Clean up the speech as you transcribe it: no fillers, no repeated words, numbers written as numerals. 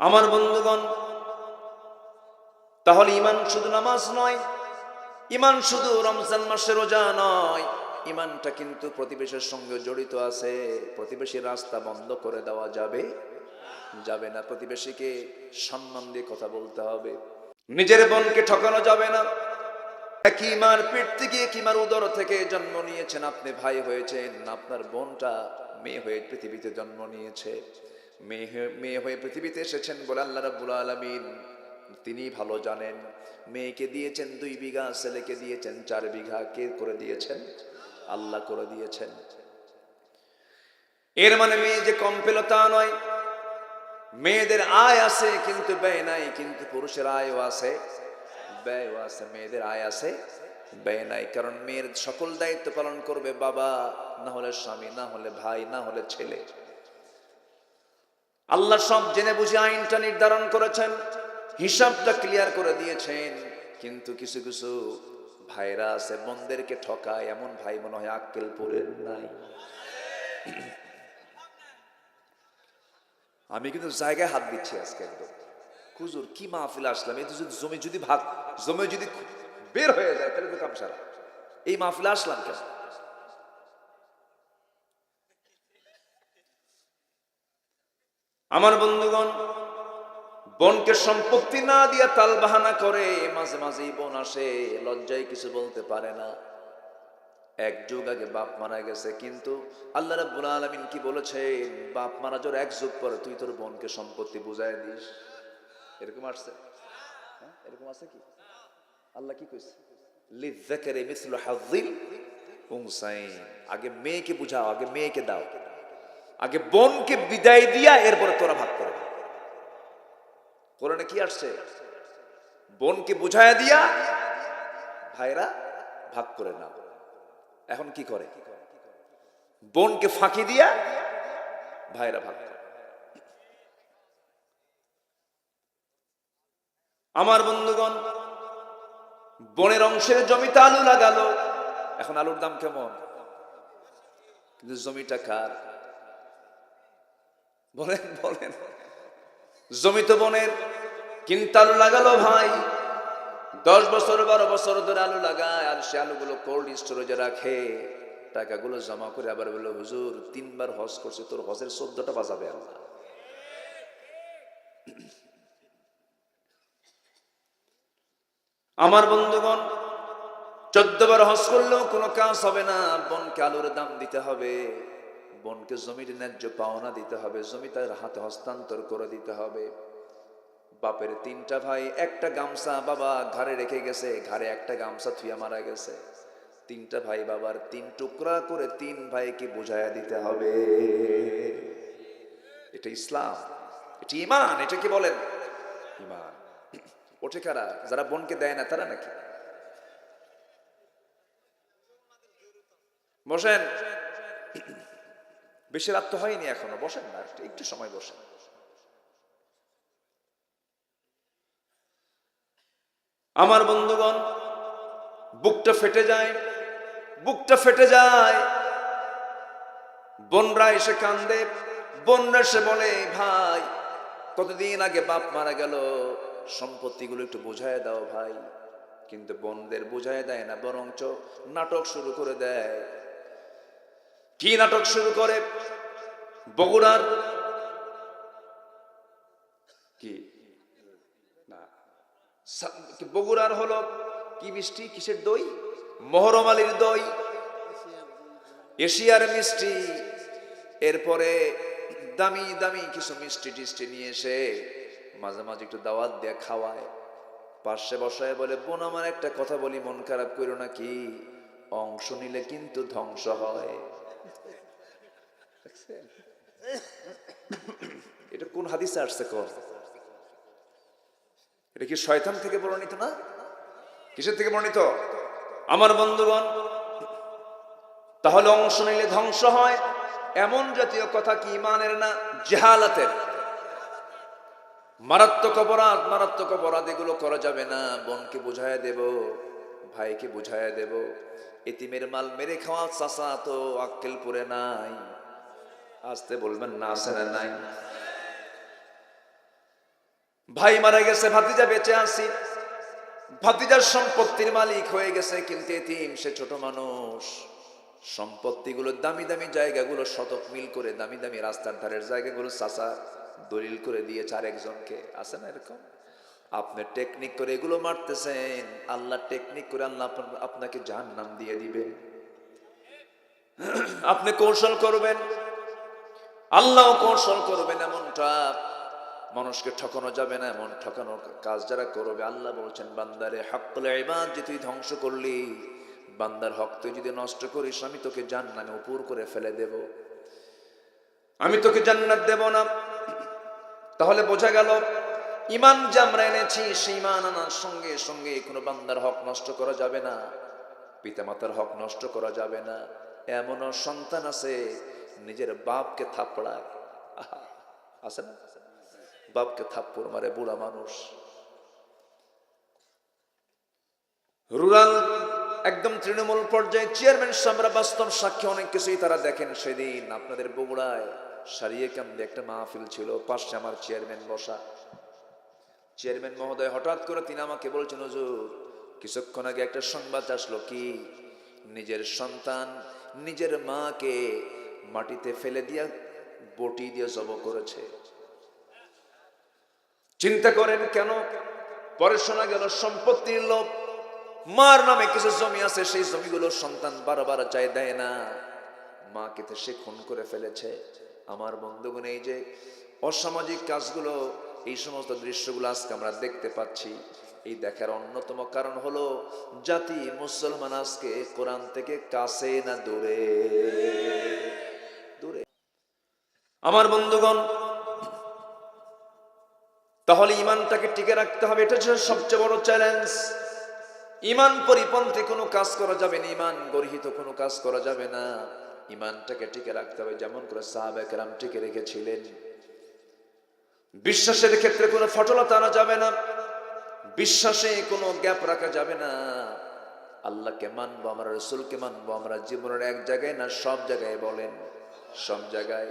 আমার বন্ধুগণ, তাহলে ঈমান শুধু নামাজ নয়, ঈমান শুধু রমজান মাসের রোজা নয়, ঈমানটা কিন্তু প্রতিবেশীর সঙ্গে জড়িত আছে। প্রতিবেশীর রাস্তা বন্ধ করে দেওয়া যাবে না। প্রতিবেশীকে সম্মান দিয়ে কথা বলতে হবে। নিজের বোনকে ঠকানো যাবে না। একই মার পেট থেকে, একই মার উদর থেকে জন্ম নিয়েছেন, আপনি ভাই হয়েছেন, আপনার বোনটা মেয়ে হয়ে পৃথিবীতে জন্ম নিয়েছে। মেয়ে হয়ে পৃথিবীতে এসেছেন বলে আল্লাহ রাব্বুল আলামিন তিনি ভালো জানেন। মেয়েকে দিয়েছেন 2 বিঘা, ছেলেকে দিয়েছেন 4 বিঘা। কে করে দিয়েছেন? আল্লাহ করে দিয়েছেন। এর মানে মেয়ে যে কম পেল তা নয়। মেয়েদের আয় আছে কিন্তু ব্যয় নাই, কিন্তু পুরুষের আয়ও আছে, ব্যয়ও আছে। মেয়েদের আয় আছে, ব্যয় নাই। কারণ মেয়ের সকল দায়িত্ব পালন করবে বাবা, না হলে স্বামী, না হলে ভাই, না হলে ছেলে। আল্লাহ সব জেনে বুঝে আইনটা নির্ধারণ করেছেন, হিসাবটা ক্লিয়ার করে দিয়েছেন। কিন্তু কিছু কিছু ভাইরা আছে বোনদেরকে ঠকায়। এমন ভাই মনে হয় আক্কেলপুরের নাই। আমি কিন্তু জায়গায় হাত দিচ্ছি আজকে একদম। হুজুর কি মাহফিল আসলাম, এই জমি যদি বের হয়ে যায় তাহলে তো কাম সারা। এই মাহফিলে আসলাম কেন? আমার বন্ধুগণ, বোনকে সম্পত্তি না দিয়া তাল বাহানা করে। মাঝে মাঝেই বোন আসে, লজ্জায় কিছু বলতে পারে না। এক যুগ আগে বাপ মারা গেছে, কিন্তু আল্লাহ রাব্বুল আলামিন কি বলেছেন? বাপ মারা যাওয়ার 1 যুগ পরে তুই তোর বোনকে সম্পত্তি বুঝায় দিস। এরকম আসছে? এরকম আছে কি? আল্লাহ কি কইছে? লিযযাকারি মিসলু হাযযিল উনসাইন। আগে মেয়েকে বুঝাও, আগে মেয়েকে দাও, আগে বোনকে বিদায় দিয়া এরপরে তোরা ভাগ করে। কোরআনে কি আসছে? বোনকে বুঝায়া দিয়া ভাইরা ভাগ করে নাও। এখন কি করে? বোনকে ফাঁকি দিয়া ভাইরা ভাগ করে। আমার বন্ধুগণ, বোনের অংশের জমিতে আলু লাগালো। এখন আলুর দাম কেমন? কিন্তু জমিটা কার? বলেন বলেন। জমি তো বোনের, কিন্তু আলু লাগালো ভাই। 10 বছর 12 বছর ধরে আলু লাগায়, আর সে আলুগুলো কোল্ড স্টোরেজে রাখে। টাকাগুলো জমা করে আবার বলল, হুজুর 3 বার হজ করছে, তোর হজের 14টা বাজাবে আল্লাহ। আমার বন্ধুগণ, 14 বার হজ করলেও কোনো কাজ হবে না। বোনকে আলুর দাম দিতে হবে, বোনকে জমির ন্যায্য পাওনা দিতে হবে, জমি তার হাতে হস্তান্তর করে দিতে হবে। বাপের 3টা ভাই, একটা গামছা বাবা ঘাড়ে রেখে গেছে, ঘাড়ে একটা গামছা থুইয়া মারা গেছে। 3টা ভাই বাবার 3 টুকরা করে 3 ভাইকে বুঝাইয়া দিতে হবে। এটা ইসলাম, এটা ঈমান। এটা কি বলেন? ঈমান। ওঠে কারা? যারা বোনকে দেয় না তারা নাকি? বসেন, বেশি রাত তো হয়নি এখনো, বসেন না, একটু সময় বসেন। আমার বন্ধুগণ, বুকটা ফেটে যায়, বুকটা ফেটে যায়। বোনরা এসে কান্দে, বোনরা এসে বলে, ভাই কতদিন আগে বাপ মারা গেল, সম্পত্তিগুলো একটু বুঝায় দাও ভাই। কিন্তু বোনদের বুঝায় দেয় না, বরঞ্চ নাটক শুরু করে দেয়। কি নাটক শুরু করে? বগুড়ার কি না, বগুড়ার হলো কি মিষ্টি, কিসের দই? মহরম আলীর দই, এশিয়ার মিষ্টি। এরপরে দামি দামি কিছু মিষ্টি টিষ্টি নিয়ে এসে মাঝে মাঝে একটু দাওয়াত দিয়ে খাওয়ায়। পাশে বসায় বলে, বোন আমার একটা কথা বলি, মন খারাপ করো না, কি অংশ নিলে কিন্তু ধ্বংস হয়। এটা কোন হাদিসে আসছে? কর, এটা কি শয়তান থেকে বর্ণিত না? কিসের থেকে বর্ণিত? আমার বন্ধুগণ, তাহলে অংশ নিলে ধ্বংস হয় এমন জাতীয় কথা কি ঈমানের না, জাহালাতের? মারাত্মক অপরাধ, মারাত্মক অপরাধ, এগুলো করা যাবে না। বোনকে বুঝাইয়া দেব, ভাইকে বুঝাইয়া দেব। এতিমের মাল মেরে খাওয়া চাচা তো আক্কেলপুরে নাই। আসতে বলবেন না, আছে না নাই? ভাই মারা গেছে, ভাতিজা বেঁচে আছি, ভাতিজার সম্পত্তির মালিক হয়ে গেছে, কিন্তু এতিম, সে ছোট মানুষ। সম্পত্তিগুলো, দামি দামি জায়গাগুলো শতক মিল করে, দামি দামি রাস্তার ধারের জায়গাগুলো চাচা দলিল করে দিয়েছে আরেকজনকে। আছে না এরকম? আপনি টেকনিক করে এগুলো মারতেছেন, আল্লাহ টেকনিক করে আল্লাহ আপনাকে জাহান্নাম দিয়ে দিবে। আপনি কৌশল করবেন, আল্লাহ কৌশল করবেন। এমনটা মানুষকে ঠকানো যাবে না, এমন ঠকানোর কাজ যারা করবে, আল্লাহ বলছেন বান্দারে হাক্কুল ইবাদ যে তুই ধ্বংস করলি, বান্দার হক তুই যদি নষ্ট করিস, আমি তোকে জাহান্নামে উপর করে ফেলে দেব, আমি তোকে জান্নাত দেব না। তাহলে বোঝা গেল ঈমান যে আমরা এনেছি, সেই ঈমান আনার সঙ্গে সঙ্গে কোনো বান্দার হক নষ্ট করা যাবে না, পিতামাতার হক নষ্ট করা যাবে না। এমনও সন্তান আছে নিজের বাপকে থাপড়ায়, আছে না? বাপকে থাপ্পড় মারে বুড়া মানুষ। রুরাল একদম তৃণমূল পর্যায়ে চেয়ারম্যান সাহেবরা বাস্তব সাক্ষী, অনেক কিছুই তারা দেখেন। সেদিন আপনাদের বগুড়ায় সারিয়ে কান্দে একটা মাহফিল ছিল, পাশে আমার চেয়ারম্যান বসা। চেয়ারম্যান মহোদয় হঠাৎ করে তিনি আমাকে বলছেন, হুজুর কিছুক্ষণ আগে একটা সংবাদ আসলো, কি নিজের সন্তান নিজের মাকে মাটিতে ফেলে দিয়া বটি দিয়ে জব করেছে। চিন্তা করেন কেন? পরে শোনা গেল সম্পত্তির লোভ, মার নামে কিছু জমি আছে, সেই জমিগুলো সন্তান বারবার চাই, দেয় না, মাকে তো সে খুন করে ফেলেছে। আমার বন্ধুগণ, এই যে অসামাজিক কাজগুলো, এই সমস্ত দৃশ্যগুলো আজকে আমরা দেখতে পাচ্ছি, এই দেখার অন্যতম কারণ হলো জাতি মুসলমান আজকে কোরআন থেকে কাছে না দূরে দূরে। আমার বন্ধুগণ, তাহলে ইমানটাকে টিকে রাখতে হবে, এটা হচ্ছে সবচেয়ে বড় চ্যালেঞ্জ। ইমান পরিপন্থী কোনো কাজ করা যাবে না, ইমান গর্হিত কোনো কাজ করা যাবে না, ইমানটাকে টিকে রাখতে হবে যেমন করে সাহাবায়ে কেরাম টিকে রেখেছিলেন। বিশ্বাসের ক্ষেত্রে কোনো ফটলতা আনা যাবে না, বিশ্বাসে কোনো গ্যাপ রাখা যাবে না। আল্লাহকে মানবো, আমরা রাসূলকে মানবো, আমরা জীবনের এক জায়গায় না সব জায়গায়, বলেন সব জায়গায়।